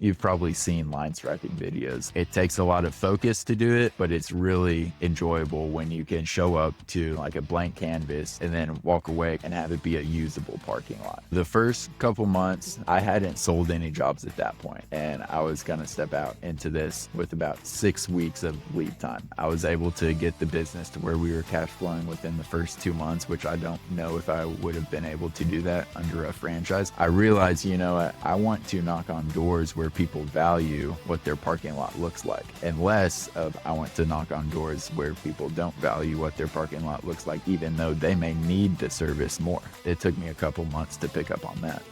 You've probably seen line striping videos. It takes a lot of focus to do it, but it's really enjoyable when you can show up to like a blank canvas and then walk away and have it be a usable parking lot. The first couple months, I hadn't sold any jobs at that point, and I was going to step out into this with about 6 weeks of lead time. I was able to get the business to where we were cash flowing within the first 2 months, which I don't know if I would have been able to do that under a franchise. I realized, I want to knock on doors where people value what their parking lot looks like, and less of I want to knock on doors where people don't value what their parking lot looks like, even though they may need the service more. It took me a couple months to pick up on that.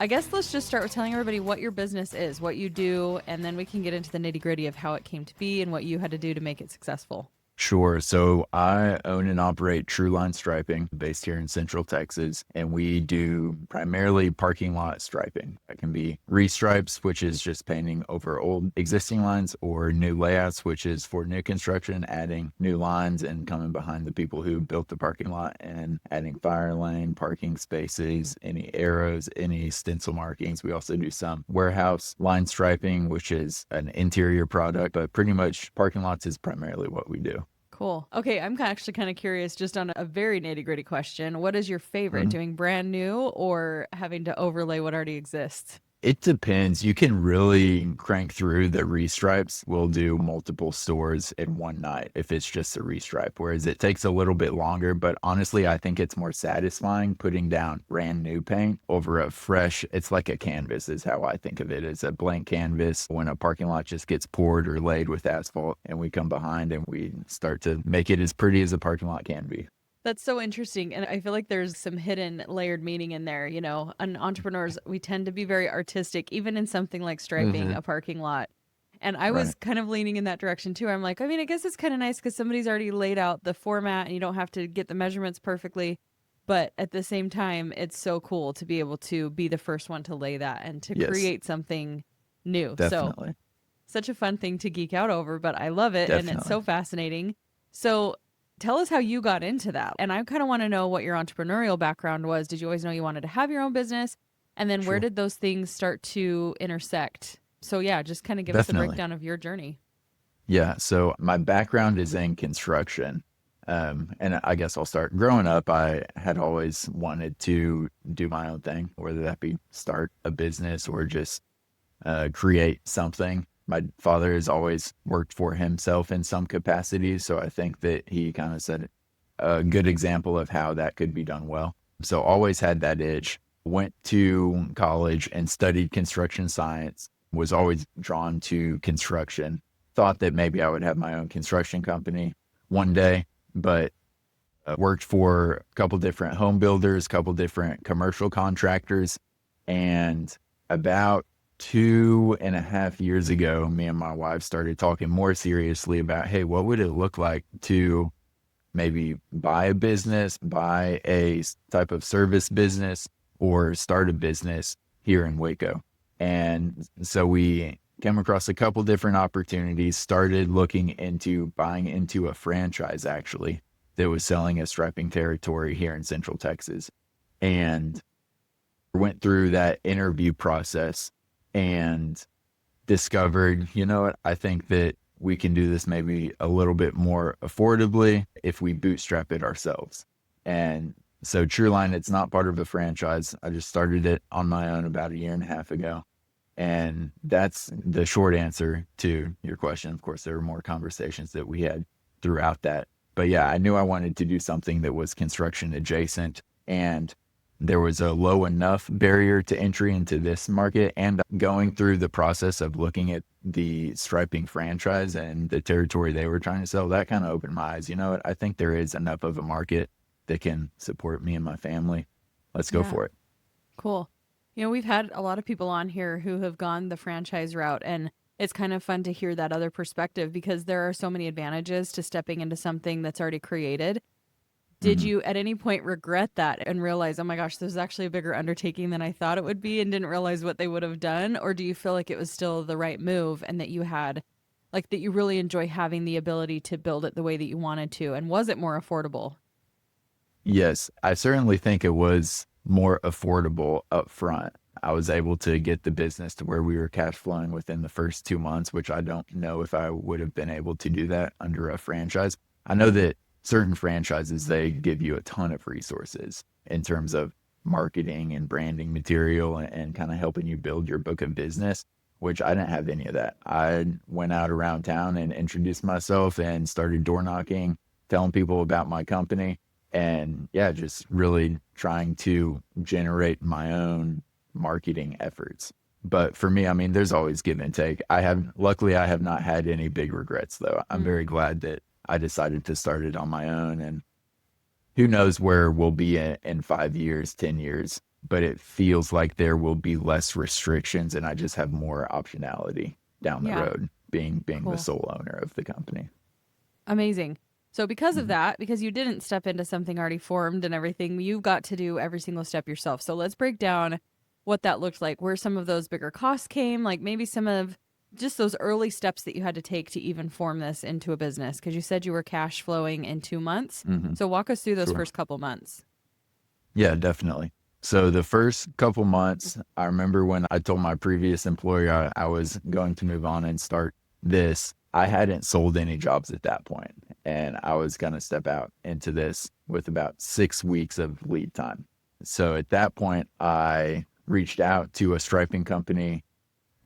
I guess let's just start with telling everybody what your business is, what you do, and then we can get into the nitty-gritty of how it came to be and what you had to do to make it successful. Sure. So I own and operate Trueline Striping based here in Central Texas, and we do primarily parking lot striping. That can be restripes, which is just painting over old existing lines, or new layouts, which is for new construction, adding new lines and coming behind the people who built the parking lot and adding fire lane, parking spaces, any arrows, any stencil markings. We also do some warehouse line striping, which is an interior product, but pretty much parking lots is primarily what we do. Cool. Okay, I'm actually kind of curious, just on a very nitty-gritty question. What is your favorite, doing brand new or having to overlay what already exists? It depends. You can really crank through the restripes. We'll do multiple stores in one night if it's just a restripe, whereas it takes a little bit longer. But honestly, I think it's more satisfying putting down brand new paint over a fresh, it's like a canvas is how I think of it. It's a blank canvas when a parking lot just gets poured or laid with asphalt, and we come behind and we start to make it as pretty as a parking lot can be. That's so interesting. And I feel like there's some hidden layered meaning in there. And entrepreneurs, we tend to be very artistic, even in something like striping a parking lot. And I was kind of leaning in that direction too. I'm like, I guess it's kind of nice because somebody's already laid out the format and you don't have to get the measurements perfectly. But at the same time, it's so cool to be able to be the first one to lay that and to create something new. Definitely. So such a fun thing to geek out over, but I love it. Definitely. And it's so fascinating. So tell us how you got into that. And I kind of want to know what your entrepreneurial background was. Did you always know you wanted to have your own business? And then where did those things start to intersect? So yeah, just kind of give us a breakdown of your journey. Yeah. So my background is in construction. And I guess I'll start. Growing up, I had always wanted to do my own thing, whether that be start a business or just create something. My father has always worked for himself in some capacity, so I think that he kind of set a good example of how that could be done well. So always had that itch. Went to college and studied construction science, was always drawn to construction. Thought that maybe I would have my own construction company one day, but worked for a couple different home builders, a couple different commercial contractors, and about 2.5 years ago, me and my wife started talking more seriously about, hey, what would it look like to maybe buy a business, buy a type of service business, or start a business here in Waco. And so we came across a couple different opportunities, started looking into buying into a franchise actually that was selling a striping territory here in Central Texas, and went through that interview process and discovered, I think that we can do this maybe a little bit more affordably if we bootstrap it ourselves. And so Trueline, it's not part of a franchise. I just started it on my own about 1.5 years ago. And that's the short answer to your question. Of course, there were more conversations that we had throughout that. But yeah, I knew I wanted to do something that was construction adjacent, and there was a low enough barrier to entry into this market. And going through the process of looking at the striping franchise and the territory they were trying to sell, that kind of opened my eyes. I think there is enough of a market that can support me and my family. Let's go for it. Cool. We've had a lot of people on here who have gone the franchise route, and it's kind of fun to hear that other perspective because there are so many advantages to stepping into something that's already created. Did you at any point regret that and realize, oh my gosh, this is actually a bigger undertaking than I thought it would be, and didn't realize what they would have done? Or do you feel like it was still the right move and that you had, like, that you really enjoy having the ability to build it the way that you wanted to? And was it more affordable? Yes, I certainly think it was more affordable up front. I was able to get the business to where we were cash flowing within the first 2 months, which I don't know if I would have been able to do that under a franchise. I know that certain franchises, they give you a ton of resources in terms of marketing and branding material and kind of helping you build your book of business, which I didn't have any of that. I went out around town and introduced myself and started door knocking, telling people about my company. And yeah, just really trying to generate my own marketing efforts. But for me, I mean, there's always give and take. Luckily, I have not had any big regrets though. I'm Mm. very glad that I decided to start it on my own. And who knows where we'll be in 5 years, 10 years, but it feels like there will be less restrictions and I just have more optionality down the Yeah. road being the Cool. sole owner of the company. Amazing. So because of Mhm. that, because you didn't step into something already formed and everything, you got to do every single step yourself. So let's break down what that looked like, where some of those bigger costs came, like maybe some of just those early steps that you had to take to even form this into a business. Because you said you were cash flowing in 2 months. Mhm. So walk us through those Sure. first couple months. Yeah, definitely. So the first couple months, I remember when I told my previous employer I was going to move on and start this, I hadn't sold any jobs at that point, and I was going to step out into this with about 6 weeks of lead time. So at that point, I reached out to a striping company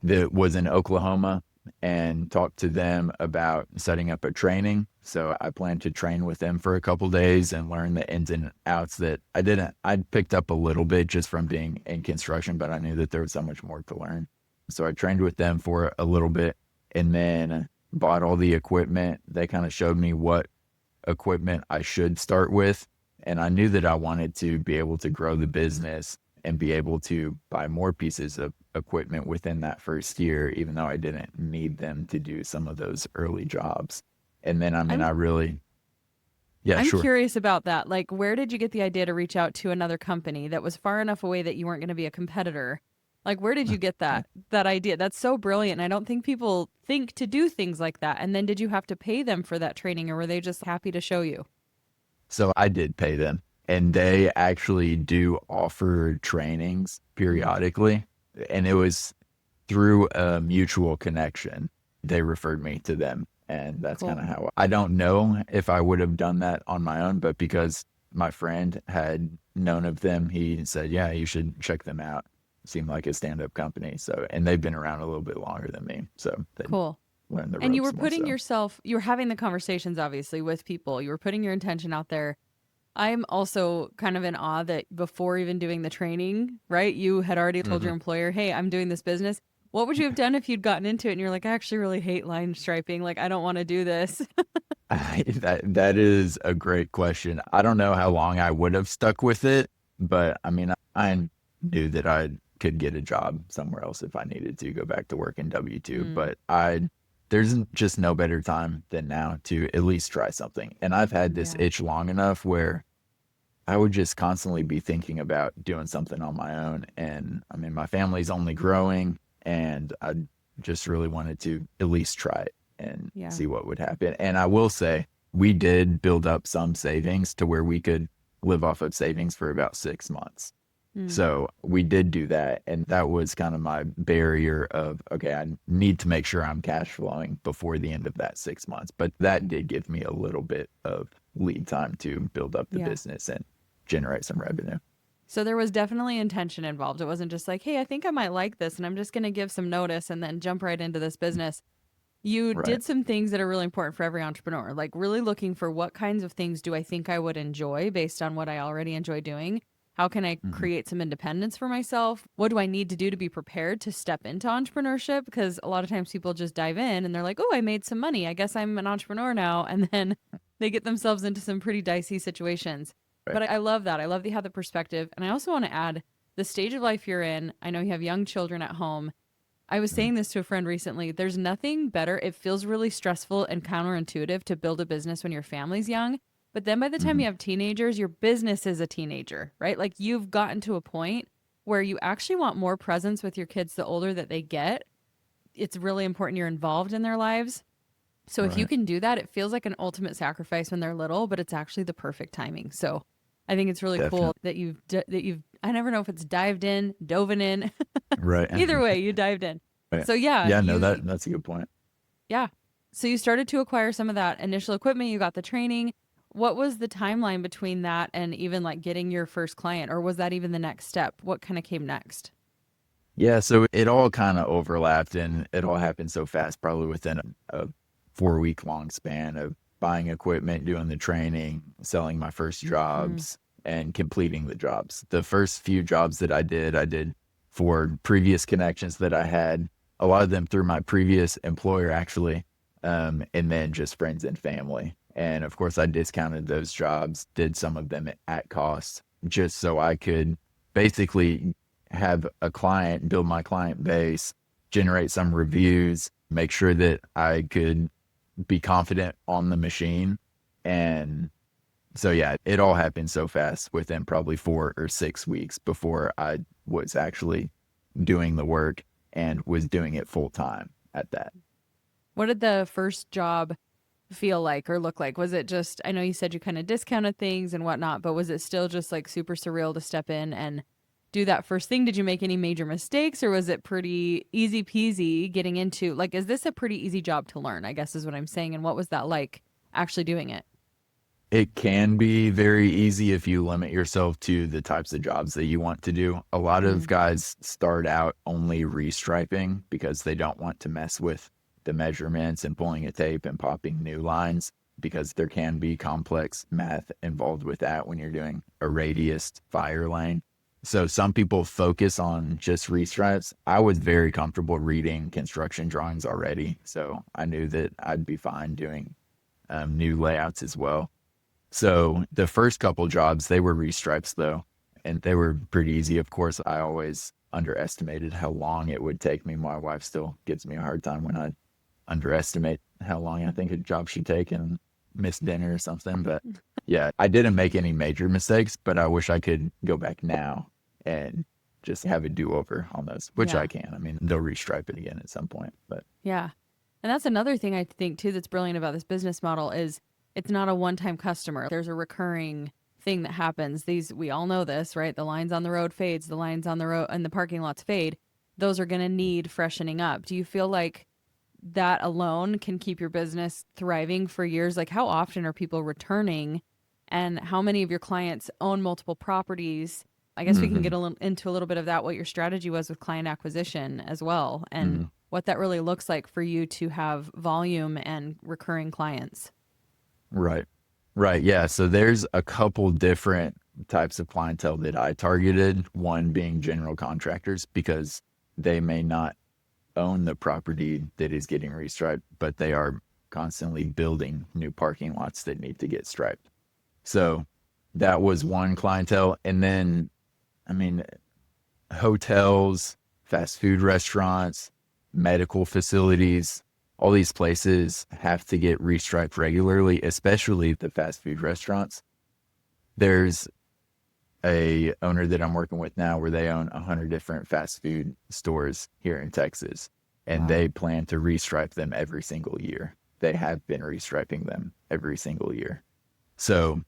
that was in Oklahoma and talked to them about setting up a training. So I planned to train with them for a couple days and learn the ins and outs that I didn't. I'd picked up a little bit just from being in construction, but I knew that there was so much more to learn. So I trained with them for a little bit and then bought all the equipment. They kind of showed me what equipment I should start with. And I knew that I wanted to be able to grow the business and be able to buy more pieces of equipment within that first year, even though I didn't need them to do some of those early jobs. And then, I mean, I'm yeah, I'm sure. curious about that. Like, where did you get the idea to reach out to another company that was far enough away that you weren't going to be a competitor? Like, where did you get that idea? That's so brilliant. And I don't think people think to do things like that. And then did you have to pay them for that training or were they just happy to show you? So I did pay them, and they actually do offer trainings Mm, periodically. And it was through a mutual connection. They referred me to them. And that's kind cool. of how I don't know if I would have done that on my own, but because my friend had known of them, he said, yeah, you should check them out. Seemed like a stand up company. So, and they've been around a little bit longer than me. So they Cool. learned the And you ropes were more putting so. yourself, you were having the conversations obviously with people. You were putting your intention out there. I'm also kind of in awe that before even doing the training, right? You had already told your Hmm. employer, "Hey, I'm doing this business." What would you have done if you'd gotten into it and you're like, "I actually really hate line striping. Like, I don't want to do this." That is a great question. I don't know how long I would have stuck with it, but I mean, I knew that I could get a job somewhere else if I needed to go back to work in W-2. Mm, But there's just no better time than now to at least try something. And I've had this yeah. itch long enough where I would just constantly be thinking about doing something on my own. And I mean, my family's only growing, and I just really wanted to at least try it and Yeah. see what would happen. And I will say, we did build up some savings to where we could live off of savings for about 6 months. Mm, So we did do that. And that was kind of my barrier of, okay, I need to make sure I'm cash flowing before the end of that 6 months. But that did give me a little bit of lead time to build up the yeah. business and generate some revenue. So there was definitely intention involved. It wasn't just like, "Hey, I think I might like this and I'm just going to give some notice and then jump right into this business." You Right. did some things that are really important for every entrepreneur, like really looking for what kinds of things do I think I would enjoy based on what I already enjoy doing? How can I Hmm. create some independence for myself? What do I need to do to be prepared to step into entrepreneurship? Because a lot of times people just dive in and they're like, "Oh, I made some money. I guess I'm an entrepreneur now." And then they get themselves into some pretty dicey situations. Right. But I love that. I love that you have the perspective. And I also want to add the stage of life you're in. I know you have young children at home. I was Mhm. saying this to a friend recently. There's nothing better. It feels really stressful and counterintuitive to build a business when your family's young. But then by the time Mhm. you have teenagers, your business is a teenager, right? Like you've gotten to a point where you actually want more presence with your kids the older that they get. It's really important you're involved in their lives. So if you Right. can do that, it feels like an ultimate sacrifice when they're little, but it's actually the perfect timing. So I think it's really cool Definitely. that I never know if it's dove in. Right. Either way, you dived in. Right. So yeah, Yeah, no, that's a good point. yeah. So you started to acquire some of that initial equipment, you got the training. What was the timeline between that and even like getting your first client, or was that even the next step? What kind of came next? Yeah, so it all kind of overlapped and it all happened so fast, probably within a 4 week long span of buying equipment, doing the training, selling my first Mm, jobs, and completing the jobs. The first few jobs that I did for previous connections that I had, a lot of them through my previous employer, actually, and then just friends and family. And of course, I discounted those jobs, did some of them at cost, just so I could basically have a client, build my client base, generate some reviews, make sure that I could be confident on the machine. And so, yeah, it all happened so fast within probably 4 or 6 weeks before I was actually doing the work and was doing it full time at that. what did the first job feel like or look like? Was it just, I know you said you kind of discounted things and whatnot, but was it still just like super surreal to step in and do that first thing? Did you make any major mistakes or was it pretty easy peasy getting into, like, is this a pretty easy job to learn? I guess is what I'm saying. And what was that like actually doing it? It can be very easy if you limit yourself to the types of jobs that you want to do. A lot of Mm, guys start out only restriping because they don't want to mess with the measurements and pulling a tape and popping new lines because there can be complex math involved with that when you're doing a radius fire lane. So some people focus on just restripes. I was very comfortable reading construction drawings already, so I knew that I'd be fine doing new layouts as well. So the first couple jobs, they were restripes though, and they were pretty easy. Of course, I always underestimated how long it would take me. My wife still gives me a hard time when I underestimate how long I think a job should take and miss dinner or something. But yeah, I didn't make any major mistakes, but I wish I could go back now and just have a do-over on those, which I yeah. can. I mean, they'll restripe it again at some point, but Yeah. And that's another thing I think too that's brilliant about this business model is it's not a one-time customer. There's a recurring thing that happens. These we all know this, right? The lines on the road fades, the lines on the road and the parking lots fade. Those are going to need freshening up. Do you feel like that alone can keep your business thriving for years? Like how often are people returning and how many of your clients own multiple properties? I guess we can get hmm into a little bit of that, what your strategy was with client acquisition as well, and hmm what that really looks like for you to have volume and recurring clients. Right. Right. Yeah. So there's a couple different types of clientele that I targeted, one being general contractors because they may not own the property that is getting restriped, but they are constantly building new parking lots that need to get striped. So that was one clientele. And then, I mean, hotels, fast food restaurants, medical facilities, all these places have to get restriped regularly, especially the fast food restaurants. There's a owner that I'm working with now where they own 100 different fast food stores here in Texas, and Wow. they plan to restripe them every single year. They have been restriping them every single year. So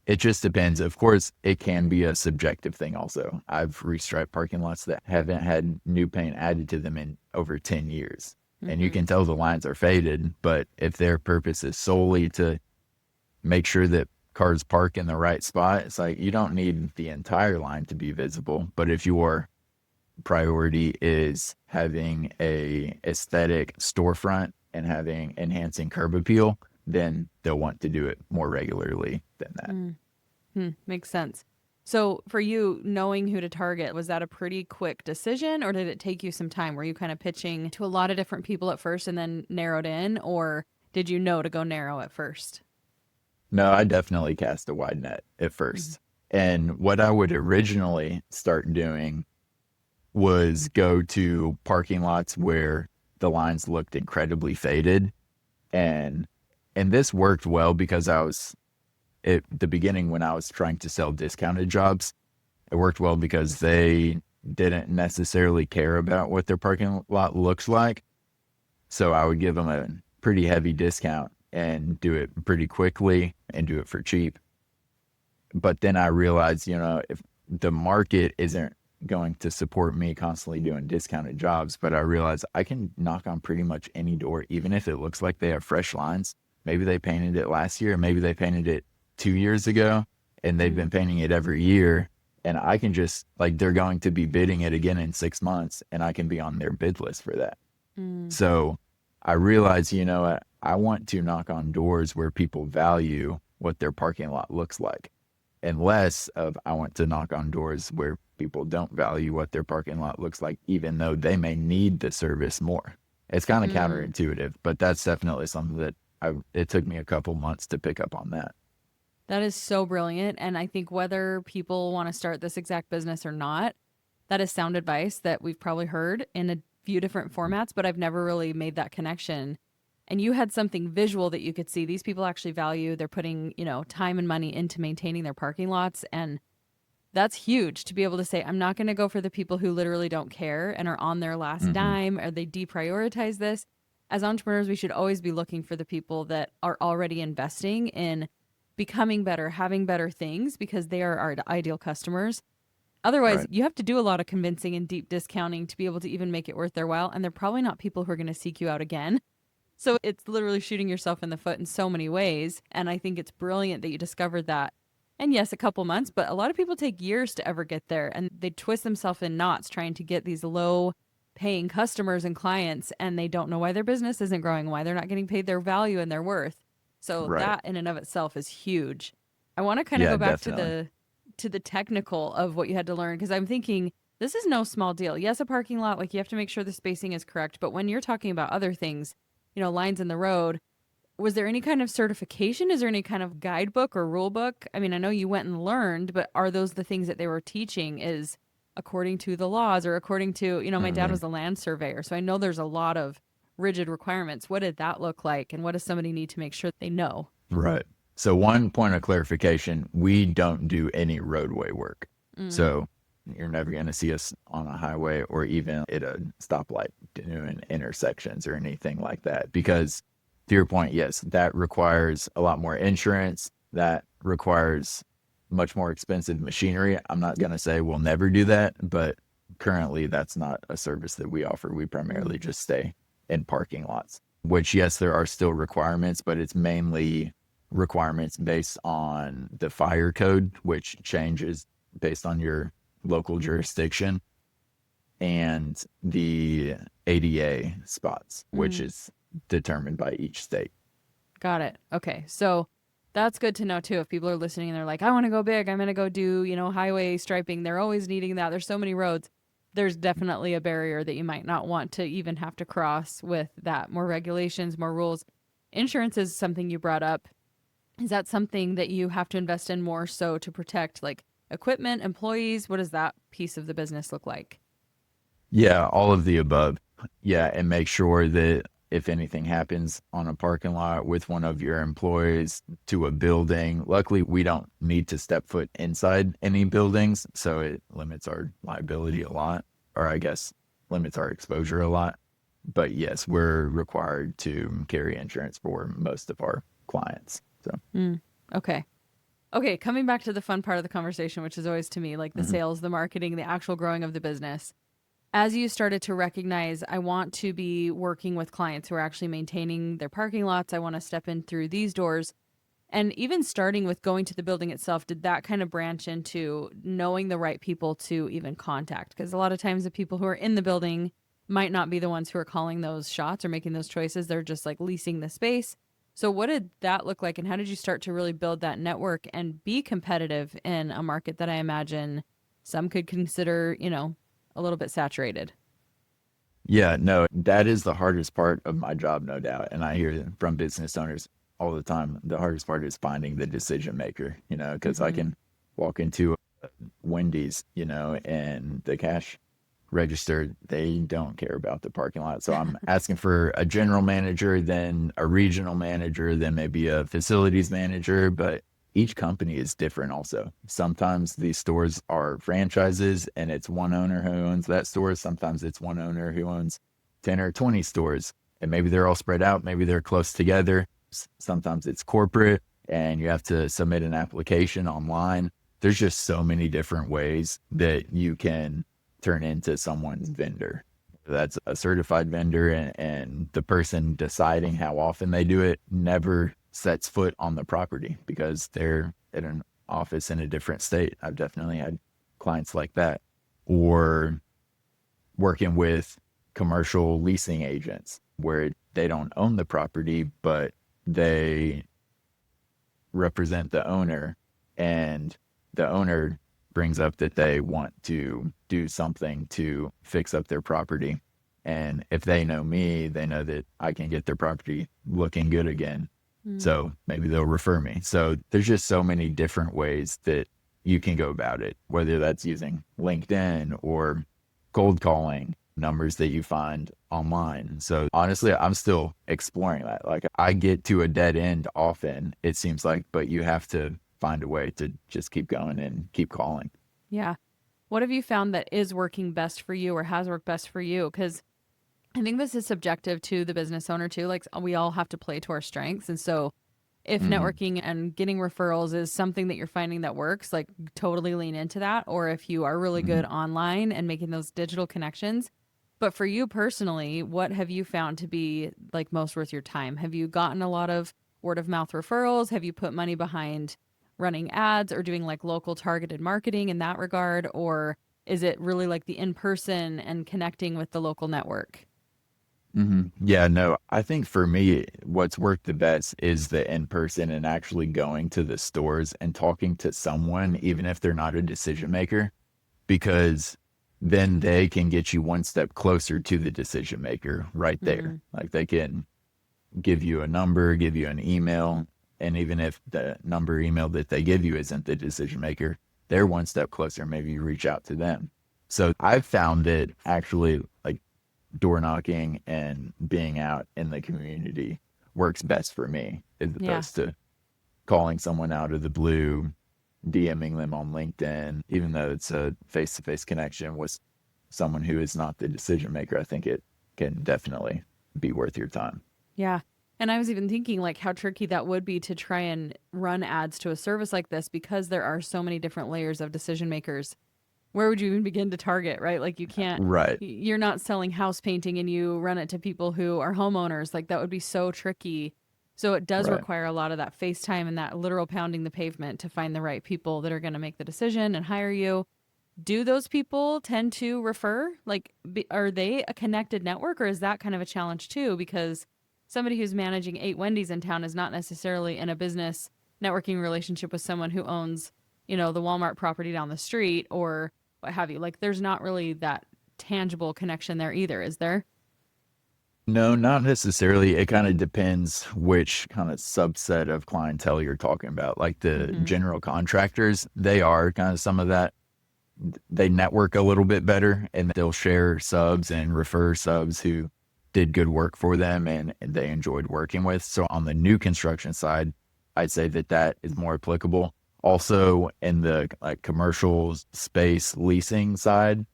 it just depends. Of course, it can be a subjective thing also. I've restriped parking lots that haven't had new paint added to them in over 10 years. And you Mm-hmm. can tell the lines are faded, but if their purpose is solely to make sure that cars park in the right spot, it's like you don't need the entire line to be visible. But if your priority is having a aesthetic storefront and having enhancing curb appeal, then they'll want to do it more regularly than that. Hmm, makes sense. So for you, knowing who to target, was that a pretty quick decision or did it take you some time? Were you kind of pitching to a lot of different people at first and then narrowed in, or did you know to go narrow at first? No, I definitely cast a wide net at Mhm. first. And what I would originally start doing was go to parking lots where the lines looked incredibly faded. And this worked well because I was at the beginning when I was trying to sell discounted jobs. It worked well because they didn't necessarily care about what their parking lot looks like. So I would give them a pretty heavy discount and do it pretty quickly and do it for cheap. But then I realized, if the market isn't going to support me constantly doing discounted jobs, but I realized I can knock on pretty much any door, even if it looks like they have fresh lines. Maybe they painted it last year, maybe they painted it 2 years ago, and they've been painting it every year. And I can just like, they're going to be bidding it again in 6 months, and I can be on their bid list for that. Mm. So I realized, I want to knock on doors where people value what their parking lot looks like, and less of I want to knock on doors where people don't value what their parking lot looks like, even though they may need the service more. It's kind of Mm. counterintuitive, but that's definitely something that it took me a couple months to pick up on that. That is so brilliant. And I think whether people want to start this exact business or not, that is sound advice that we've probably heard in a few different formats, but I've never really made that connection. And you had something visual that you could see. These people actually value, they're putting, time and money into maintaining their parking lots. And that's huge to be able to say, I'm not going to go for the people who literally don't care and are on their last Hmm. dime, or they deprioritize this. As entrepreneurs, we should always be looking for the people that are already investing in becoming better, having better things, because they are our ideal customers. Otherwise, Right. you have to do a lot of convincing and deep discounting to be able to even make it worth their while. And they're probably not people who are going to seek you out again. So it's literally shooting yourself in the foot in so many ways. And I think it's brilliant that you discovered that. And yes, a couple months, but a lot of people take years to ever get there, and they twist themselves in knots trying to get these low paying customers and clients, and they don't know why their business isn't growing, why they're not getting paid their value and their worth. So Right. that in and of itself is huge. I want to kind of Yeah, go back definitely. to the technical of what you had to learn, because I'm thinking this is no small deal. Yes, a parking lot, like you have to make sure the spacing is correct, but when you're talking about other things, lines in the road, was there any kind of certification? Is there any kind of guidebook or rule book? I mean, I know you went and learned, but are those the things that they were teaching is according to the laws, or according to, my dad Hmm. was a land surveyor. So I know there's a lot of rigid requirements. What did that look like? And what does somebody need to make sure they know? Right. So one point of clarification, we don't do any roadway work. Mm. So you're never going to see us on a highway or even at a stoplight doing intersections or anything like that. Because to your point, yes, that requires a lot more insurance. That requires much more expensive machinery. I'm not going to say we'll never do that, but currently that's not a service that we offer. We primarily Mm. just stay in parking lots, which, yes, there are still requirements, but it's mainly requirements based on the fire code, which changes based on your local jurisdiction, and the ADA spots, which Mm. is determined by each state. Got it. Okay. So that's good to know too. If people are listening and they're like, I want to go big, I'm going to go do, highway striping. They're always needing that. There's so many roads. There's definitely a barrier that you might not want to even have to cross with that. More regulations, more rules. Insurance is something you brought up. Is that something that you have to invest in more so to protect like equipment, employees? What does that piece of the business look like? Yeah, all of the above. Yeah, and make sure that if anything happens on a parking lot with one of your employees to a building, luckily we don't need to step foot inside any buildings, so it limits our liability a lot, or I guess limits our exposure a lot. But yes, we're required to carry insurance for most of our clients. So, Mm. Okay. Okay. Coming back to the fun part of the conversation, which is always to me like the mhm. sales, the marketing, the actual growing of the business. As you started to recognize, I want to be working with clients who are actually maintaining their parking lots, I want to step in through these doors. And even starting with going to the building itself, did that kind of branch into knowing the right people to even contact? Because a lot of times the people who are in the building might not be the ones who are calling those shots or making those choices. They're just like leasing the space. So, what did that look like? And how did you start to really build that network and be competitive in a market that I imagine some could consider, a little bit saturated? Yeah, no, that is the hardest part of my job, no doubt. And I hear it from business owners all the time. The hardest part is finding the decision maker, because I Mm-hmm. can walk into Wendy's, and the cash register, they don't care about the parking lot. So I'm asking for a general manager, then a regional manager, then maybe a facilities manager. But each company is different also. Sometimes these stores are franchises and it's one owner who owns that store. Sometimes it's one owner who owns 10 or 20 stores. And maybe they're all spread out. Maybe they're close together. Sometimes it's corporate. and you have to submit an application online. There's just so many different ways that you can turn into someone's vendor. That's a certified vendor, and the person deciding how often they do it never sets foot on the property because they're at an office in a different state. I've definitely had clients like that. Or working with commercial leasing agents where they don't own the property, but they represent the owner, and the owner brings up that they want to do something to fix up their property. And if they know me, they know that I can get their property looking good again. Mm. So maybe they'll refer me. So there's just so many different ways that you can go about it, whether that's using LinkedIn or cold calling, numbers that you find online. So honestly, I'm still exploring that. Like I get to a dead end often, it seems like, but you have to find a way to just keep going and keep calling. Yeah. What have you found that is working best for you or has worked best for you? Because I think this is subjective to the business owner too. Like we all have to play to our strengths. And so if Hmm. networking and getting referrals is something that you're finding that works, like totally lean into that. Or if you are really good Hmm. online and making those digital connections. But for you personally, what have you found to be like most worth your time? Have you gotten a lot of word of mouth referrals? Have you put money behind running ads or doing like local targeted marketing in that regard? Or is it really like the in person and connecting with the local network? Yeah, no, I think for me, what's worked the best is the in person and actually going to the stores and talking to someone, even if they're not a decision maker, because then they can get you one step closer to the decision maker right there. Mm, Like they can give you a number, give you an email, and even if the number email that they give you isn't the decision maker, they're one step closer. Maybe you reach out to them. So I've found that actually like door knocking and being out in the community works best for me as yeah. opposed to calling someone out of the blue, DMing them on LinkedIn, even though it's a face to face connection with someone who is not the decision maker. I think it can definitely be worth your time. Yeah. And I was even thinking like how tricky that would be to try and run ads to a service like this because there are so many different layers of decision makers. Where would you even begin to target, right? Like you can't, Right, you're not selling house painting and you run it to people who are homeowners. Like that would be so tricky. So it does right. require a lot of that face time and that literal pounding the pavement to find the right people that are going to make the decision and hire you. Do those people tend to refer? Like, are they a connected network or is that kind of a challenge too? Because somebody who's managing 8 Wendy's in town is not necessarily in a business networking relationship with someone who owns, the Walmart property down the street or what have you. Like, there's not really that tangible connection there either, is there? No, not necessarily. It kind of depends which kind of subset of clientele you're talking about. Like the Mm-hmm. general contractors, they are kind of some of that. They network a little bit better and they'll share subs and refer subs who did good work for them and they enjoyed working with. So on the new construction side, I'd say that that is more applicable. Also in the like commercial space leasing side,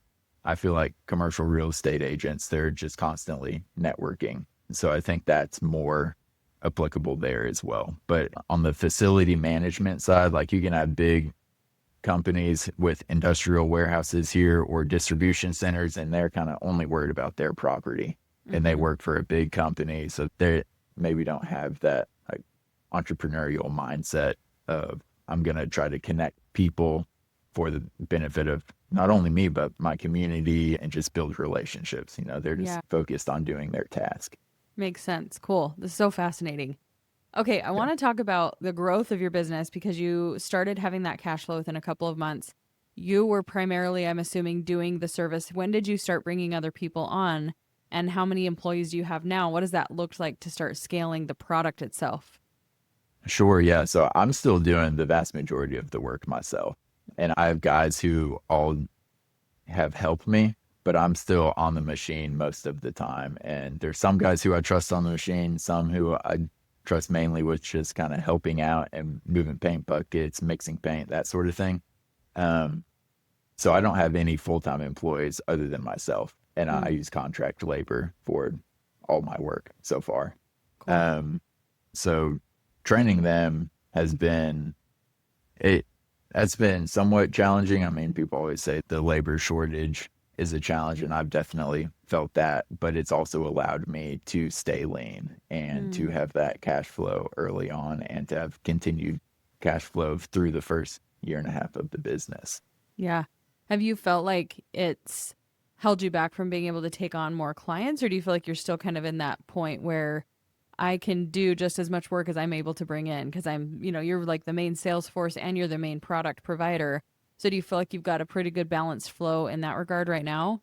I feel like commercial real estate agents, they're just constantly networking. So I think that's more applicable there as well. But on the facility management side, like you can have big companies with industrial warehouses here or distribution centers, and they're kind of only worried about their property and they Mm-hmm. work for a big company. So they maybe don't have that like entrepreneurial mindset of I'm going to try to connect people for the benefit of not only me, but my community and just build relationships. They're just Yeah, focused on doing their task. makes sense. Cool. This is so fascinating. Okay, I Yeah. want to talk about the growth of your business because you started having that cash flow within a couple of months. You were primarily, I'm assuming, doing the service. When did you start bringing other people on? And how many employees do you have now? What does that look like to start scaling the product itself? Sure. Yeah. So I'm still doing the vast majority of the work myself. And I have guys who all have helped me, but I'm still on the machine most of the time. And there's some guys who I trust on the machine, some who I trust mainly with just kind of helping out and moving paint buckets, mixing paint, that sort of thing. Um, so I don't have any full-time employees other than myself, and I Mm, use contract labor for all my work so far. cool. Um, so training them, has been it that's been somewhat challenging. I mean, people always say the labor shortage is a challenge, and I've definitely felt that, but it's also allowed me to stay lean and to Mm, have that cash flow early on and to have continued cash flow through the first year and a half of the business. yeah. Have you felt like it's held you back from being able to take on more clients, or do you feel like you're still kind of in that point where I can do just as much work as I'm able to bring in because you're like the main sales force and you're the main product provider. So do you feel like you've got a pretty good balanced flow in that regard right now?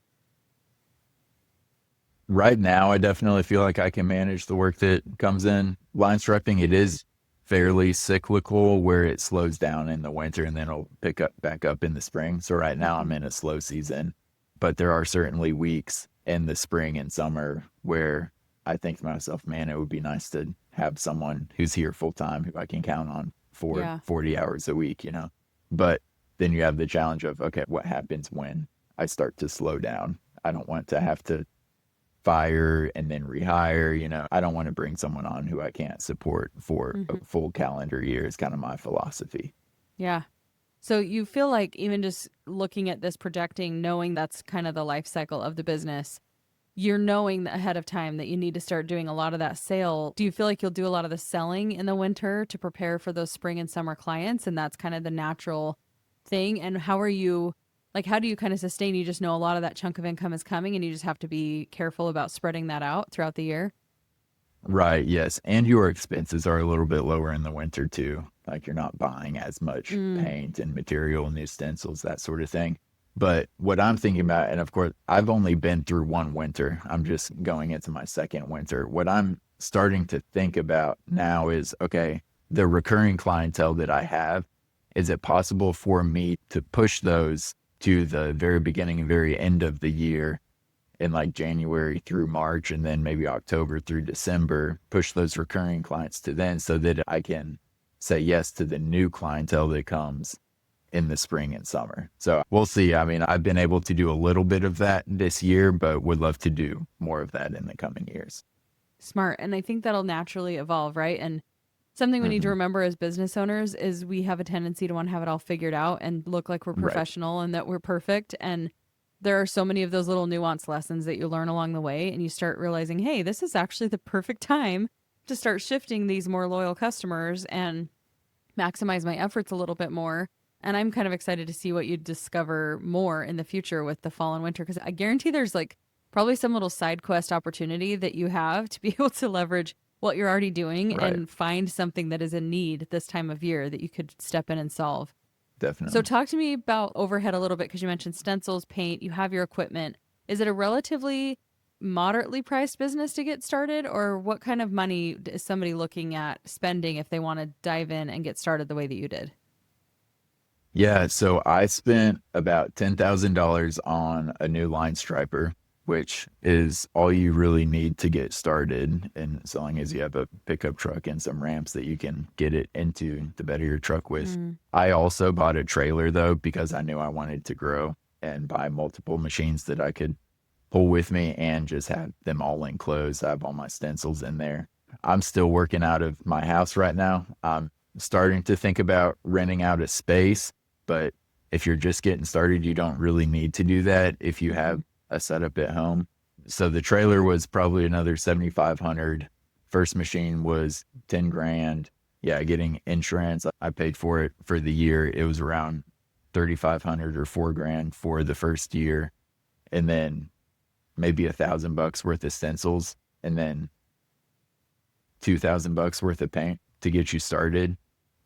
Right now, I definitely feel like I can manage the work that comes in. Line striping, it is fairly cyclical where it slows down in the winter and then it'll pick up back up in the spring. So right now I'm Hmm. in a slow season, but there are certainly weeks in the spring and summer where I think to myself, man, it would be nice to have someone who's here full time who I can count on for Yeah. 40 hours a week. But then you have the challenge of, okay, what happens when I start to slow down? I don't want to have to fire and then rehire. I don't want to bring someone on who I can't support for a Hmm. full calendar year is kind of my philosophy. Yeah. So you feel like even just looking at this projecting, knowing that's kind of the life cycle of the business, you're knowing ahead of time that you need to start doing a lot of that sale. Do you feel like you'll do a lot of the selling in the winter to prepare for those spring and summer clients? And that's kind of the natural thing. And how do you kind of sustain? You just know a lot of that chunk of income is coming and you just have to be careful about spreading that out throughout the year. Right. Yes. And your expenses are a little bit lower in the winter too. Like you're not buying as much Mm, paint and material, new stencils, that sort of thing. But what I'm thinking about, and of course, I've only been through one winter. I'm just going into my second winter. What I'm starting to think about now is, okay, the recurring clientele that I have, is it possible for me to push those to the very beginning and very end of the year in like January through March and then maybe October through December, push those recurring clients to then so that I can say yes to the new clientele that comes in the spring and summer. So we'll see. I mean, I've been able to do a little bit of that this year, but would love to do more of that in the coming years. smart. And I think that'll naturally evolve, right? And something we need to Hmm. remember as business owners is we have a tendency to want to have it all figured out and look like we're Right. professional and that we're perfect. And there are so many of those little nuanced lessons that you learn along the way. And you start realizing, hey, this is actually the perfect time to start shifting these more loyal customers and maximize my efforts a little bit more. And I'm kind of excited to see what you discover more in the future with the fall and winter because I guarantee there's like probably some little side quest opportunity that you have to be able to leverage what you're already doing Right. and find something that is in need this time of year that you could step in and solve. So, Definitely. talk to me about overhead a little bit because you mentioned stencils, paint, you have your equipment. Is it a relatively moderately priced business to get started, or what kind of money is somebody looking at spending if they want to dive in and get started the way that you did? Yeah, so I spent about $10,000 on a new line striper, which is all you really need to get started. And as long as you have a pickup truck and some ramps that you can get it into to better your truck with. Mm, I also bought a trailer though, because I knew I wanted to grow and buy multiple machines that I could pull with me and just have them all enclosed. I have all my stencils in there. I'm still working out of my house right now. I'm starting to think about renting out a space, but if you're just getting started, you don't really need to do that if you hmm. have a setup at home. So the trailer was probably another 7,500. First machine was 10 grand. Yeah, getting insurance, I paid for it for the year. It was around 3,500 or 4 grand for the first year. And then maybe $1,000 worth of stencils and then $2,000 worth of paint to get you started.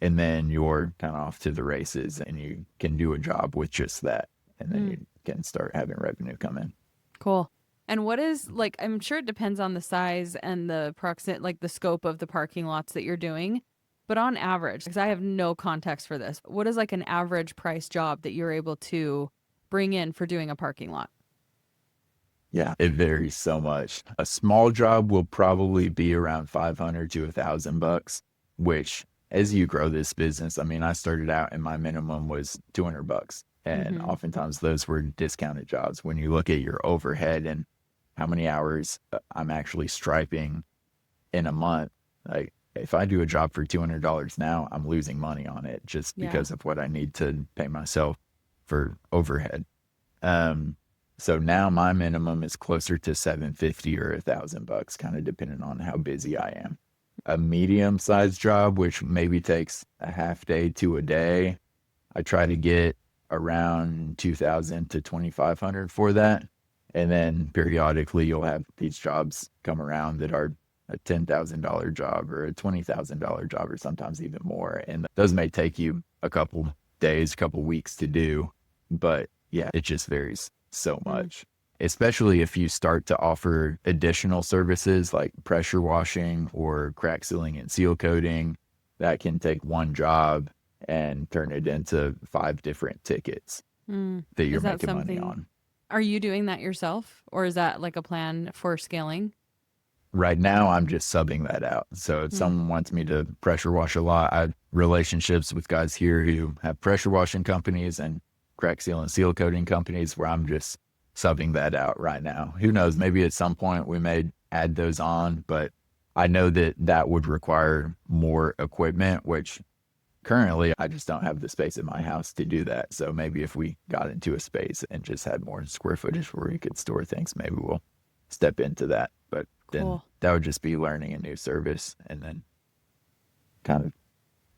And then you're kind of off to the races and you can do a job with just that. And then Mm, you can start having revenue come in. cool. And what is like, I'm sure it depends on the size and the proximate, like the scope of the parking lots that you're doing. But on average, because I have no context for this, what is like an average price job that you're able to bring in for doing a parking lot? Yeah, it varies so much. A small job will probably be around 500 to $1,000, which as you grow this business, I mean, I started out and my minimum was $200. And Mm-hmm. oftentimes those were discounted jobs. When you look at your overhead and how many hours I'm actually striping in a month, like if I do a job for $200 now, I'm losing money on it just Yeah. because of what I need to pay myself for overhead. Um, so now my minimum is closer to 750 or $1,000, kind of depending on how busy I am. A medium sized job, which maybe takes a half day to a day, I try to get around 2,000 to 2,500 for that. And then periodically you'll have these jobs come around that are a $10,000 job or a $20,000 job or sometimes even more. And those may take you a couple days, a couple weeks to do. But yeah, it just varies so Mm. much, especially if you start to offer additional services like pressure washing or crack sealing and seal coating. That can take one job and turn it into 5 different tickets Mm. that you're Is that making money something, on. are you doing that yourself or is that like a plan for scaling? Right now, I'm just subbing that out. So if Mm. someone wants me to pressure wash a lot, I have relationships with guys here who have pressure washing companies and crack seal and seal coating companies where I'm just subbing that out right now. Who knows? Maybe at some point we may add those on, but I know that that would require more equipment, which currently I just don't have the space in my house to do that. So maybe if we got into a space and just had more square footage where we could store things, maybe we'll step into that. But then Cool. that would just be learning a new service and then kind of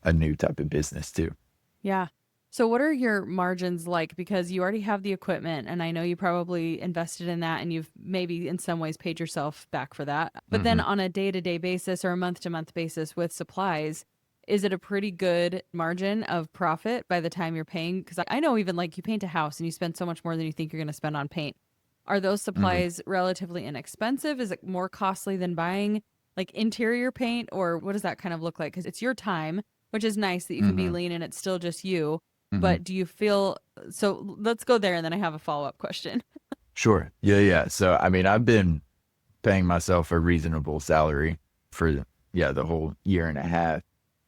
a new type of business too. Yeah. So what are your margins like? Because you already have the equipment and I know you probably invested in that and you've maybe in some ways paid yourself back for that. But then Hmm. on a day-to-day basis or a month-to-month basis with supplies, is it a pretty good margin of profit by the time you're paying? Because I know even like you paint a house and you spend so much more than you think you're going to spend on paint. Are those Hmm. supplies relatively inexpensive? Is it more costly than buying like interior paint or what does that kind of look like? Because it's your time, which is nice that you can be Hmm. lean and it's still just you. Hmm. But do you feel so? Let's go there and then I have a follow up question. Sure. Yeah. Yeah. So, I mean, I've been paying myself a reasonable salary for, yeah, the whole year and a half.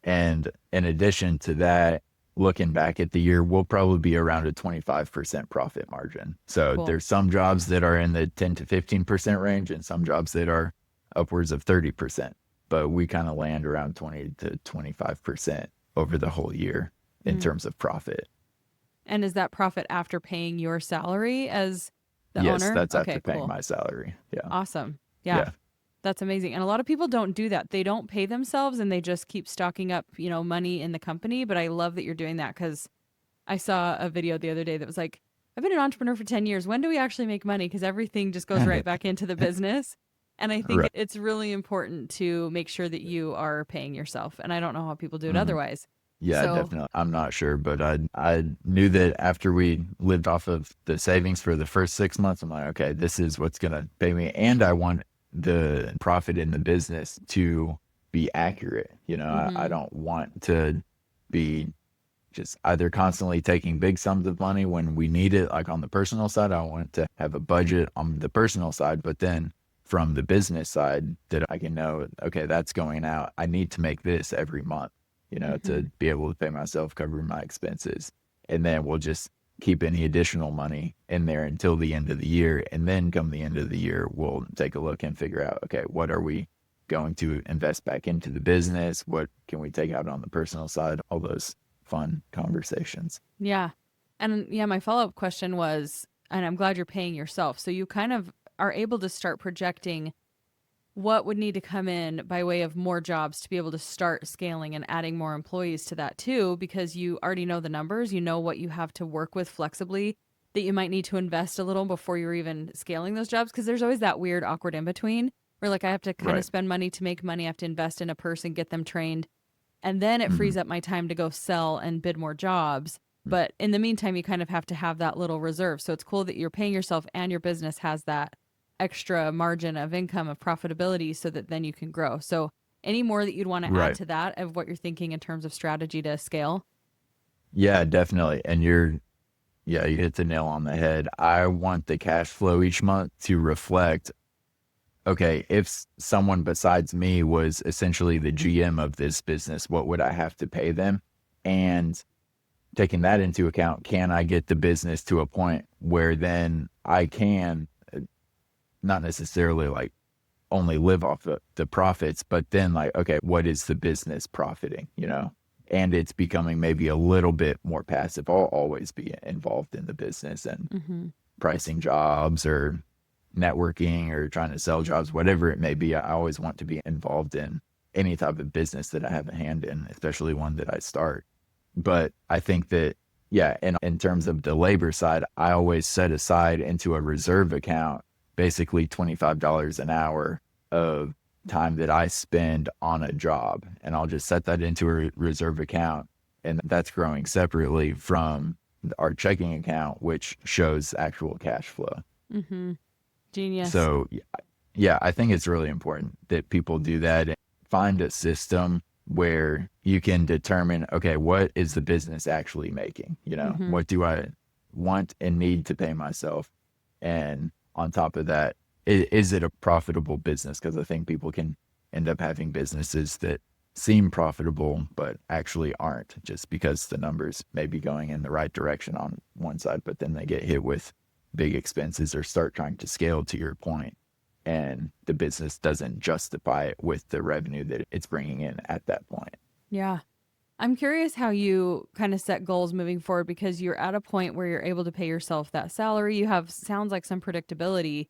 And in addition to that, looking back at the year, we'll probably be around a 25% profit margin. So Cool. there's some jobs that are in the 10 to 15% range and some jobs that are upwards of 30%. But we kind of land around 20 to 25% over the whole year in Mm. terms of profit. And is that profit after paying your salary as the Yes, owner? that's after Okay, paying cool. my salary. Yeah. Awesome. Yeah. Yeah. That's amazing. And a lot of people don't do that. They don't pay themselves and they just keep stocking up, money in the company. But I love that you're doing that because I saw a video the other day that was like, I've been an entrepreneur for 10 years. When do we actually make money? Because everything just goes right back into the business. And I think Right. it's really important to make sure that you are paying yourself. And I don't know how people do it Mhm. otherwise. Yeah, So, definitely. I'm not sure, but I knew that after we lived off of the savings for the first 6 months, I'm like, okay, this is what's gonna pay me, and I want the profit in the business to be accurate. I mhm, don't want to be just either constantly taking big sums of money when we need it, like on the personal side. I want to have a budget on the personal side, but then from the business side that I can know, okay, that's going out. I need to make this every month, to mhm. be able to pay myself, cover my expenses. And then we'll just keep any additional money in there until the end of the year. And then come the end of the year, we'll take a look and figure out, okay, what are we going to invest back into the business? What can we take out on the personal side? All those fun conversations. Yeah. And yeah, my follow up question was, and I'm glad you're paying yourself. So you kind of are able to start projecting what would need to come in by way of more jobs to be able to start scaling and adding more employees to that too, because you already know the numbers, you know what you have to work with flexibly, that you might need to invest a little before you're even scaling those jobs. Cause there's always that weird, awkward in between where like I have to kind of Right. spend money to make money, I have to invest in a person, get them trained. And then it Hmm. frees up my time to go sell and bid more jobs. But in the meantime, you kind of have to have that little reserve. So it's cool that you're paying yourself and your business has that extra margin of income of profitability so that then you can grow. So any more that you'd want to add Right. to that of what you're thinking in terms of strategy to scale? Yeah, definitely. And yeah, you hit the nail on the head. I want the cash flow each month to reflect, okay, if someone besides me was essentially the GM of this business, what would I have to pay them? And taking that into account, can I get the business to a point where then I can not necessarily like only live off the profits, but then like, okay, what is the business profiting, you know? And it's becoming maybe a little bit more passive. I'll always be involved in the business and Mm-hmm. pricing jobs or networking or trying to sell jobs, whatever it may be. I always want to be involved in any type of business that I have a hand in, especially one that I start. But I think that, yeah, and in terms of the labor side, I always set aside into a reserve account basically $25 an hour of time that I spend on a job. And I'll just set that into a reserve account. And that's growing separately from our checking account, which shows actual cash flow. Mm-hmm. Genius. So, yeah, I think it's really important that people do that and find a system where you can determine, okay, what is the business actually making? You know, Mm-hmm. what do I want and need to pay myself? And on top of that, is it a profitable business? Because I think people can end up having businesses that seem profitable, but actually aren't, just because the numbers may be going in the right direction on one side, but then they get hit with big expenses or start trying to scale, to your point, and the business doesn't justify it with the revenue that it's bringing in at that point. Yeah. I'm curious how you kind of set goals moving forward, because you're at a point where you're able to pay yourself that salary. You have, sounds like, some predictability,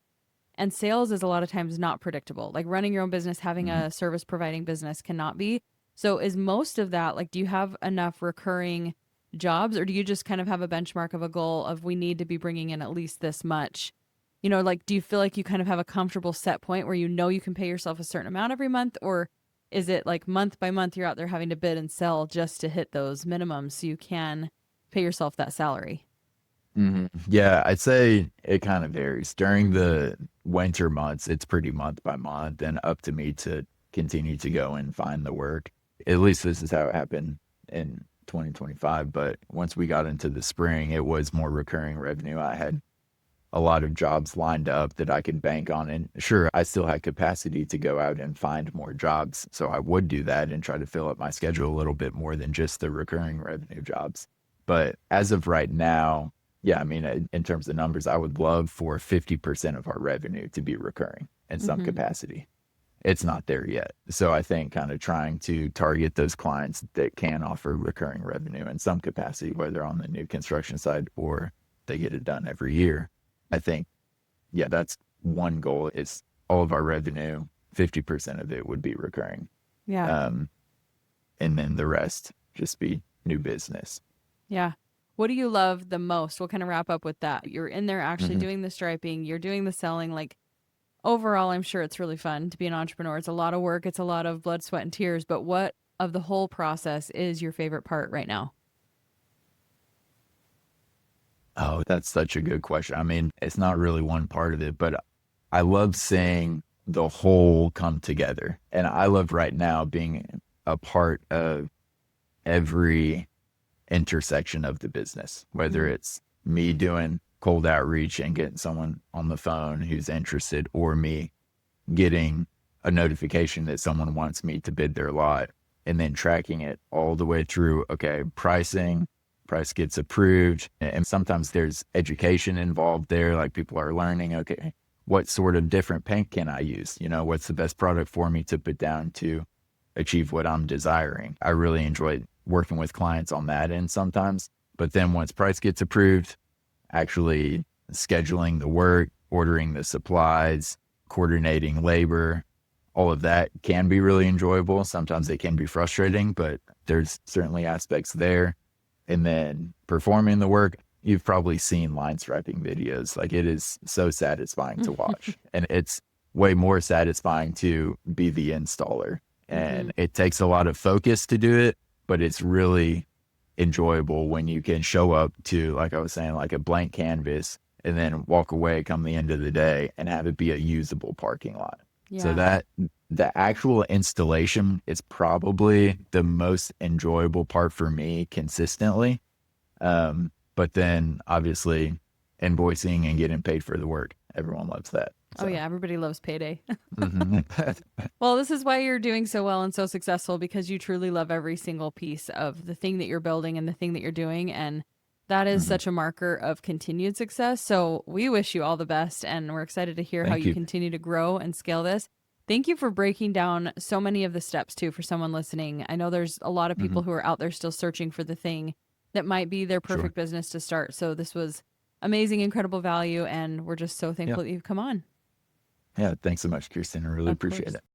and sales is a lot of times not predictable. Like running your own business, having Mhm. a service providing business cannot be. So is most of that, like, do you have enough recurring jobs, or do you just kind of have a benchmark of a goal of, we need to be bringing in at least this much? You know, like, do you feel like you kind of have a comfortable set point where you know you can pay yourself a certain amount every month? Or is it like month by month you're out there having to bid and sell just to hit those minimums so you can pay yourself that salary? Yeah, I'd say it kind of varies. During the winter months, it's pretty month by month and up to me to continue to go and find the work. At least this is how it happened in 2025. But once we got into the spring, it was more recurring revenue. I had a lot of jobs lined up that I could bank on. And sure, I still had capacity to go out and find more jobs. So I would do that and try to fill up my schedule a little bit more than just the recurring revenue jobs. But as of right now, yeah, I mean, in terms of numbers, I would love for 50% of our revenue to be recurring in some Mm-hmm. capacity. It's not there yet. So I think kind of trying to target those clients that can offer recurring revenue in some capacity, whether on the new construction side or they get it done every year. I think, yeah, that's one goal, is all of our revenue, 50% of it would be recurring. Yeah. Um, and then the rest just be new business. Yeah. What do you love the most? We'll kind of wrap up with that. You're in there actually hmm doing the striping, you're doing the selling. Like, overall, I'm sure it's really fun to be an entrepreneur. It's a lot of work, it's a lot of blood, sweat, and tears. But what of the whole process is your favorite part right now? Oh, that's such a good question. I mean, it's not really one part of it, but I love seeing the whole come together. And I love right now being a part of every intersection of the business, whether Mm-hmm. it's me doing cold outreach and getting someone on the phone who's interested, or me getting a notification that someone wants me to bid their lot, and then tracking it all the way through. Okay, price gets approved. And sometimes there's education involved there. Like, people are learning, okay, what sort of different paint can I use? You know, what's the best product for me to put down to achieve what I'm desiring? I really enjoy working with clients on that end sometimes. But then once price gets approved, actually scheduling the work, ordering the supplies, coordinating labor, all of that can be really enjoyable. Sometimes it can be frustrating, but there's certainly aspects there. And then performing the work, you've probably seen line striping videos. Like, it is so satisfying to watch. And it's way more satisfying to be the installer. Mm-hmm. And it takes a lot of focus to do it, but it's really enjoyable when you can show up to, like I was saying, like a blank canvas, and then walk away come the end of the day and have it be a usable parking lot. So Yeah. that the actual installation is probably the most enjoyable part for me consistently. But then obviously invoicing and getting paid for the work, everyone loves that. Oh, So yeah. Everybody loves payday. mhm. Well, this is why you're doing so well and so successful, because you truly love every single piece of the thing that you're building and the thing that you're doing. And that is Mhm. such a marker of continued success. So we wish you all the best, and we're excited to hear how Thank you you. continue to grow and scale this. Thank you for breaking down so many of the steps too for someone listening. I know there's a lot of Hmm. people who are out there still searching for the thing that might be their Sure. perfect business to start. So this was amazing, incredible value, and we're just so Yeah. thankful that you've come on. Yeah. Thanks so much, Kirsten. I really Of appreciate course. it.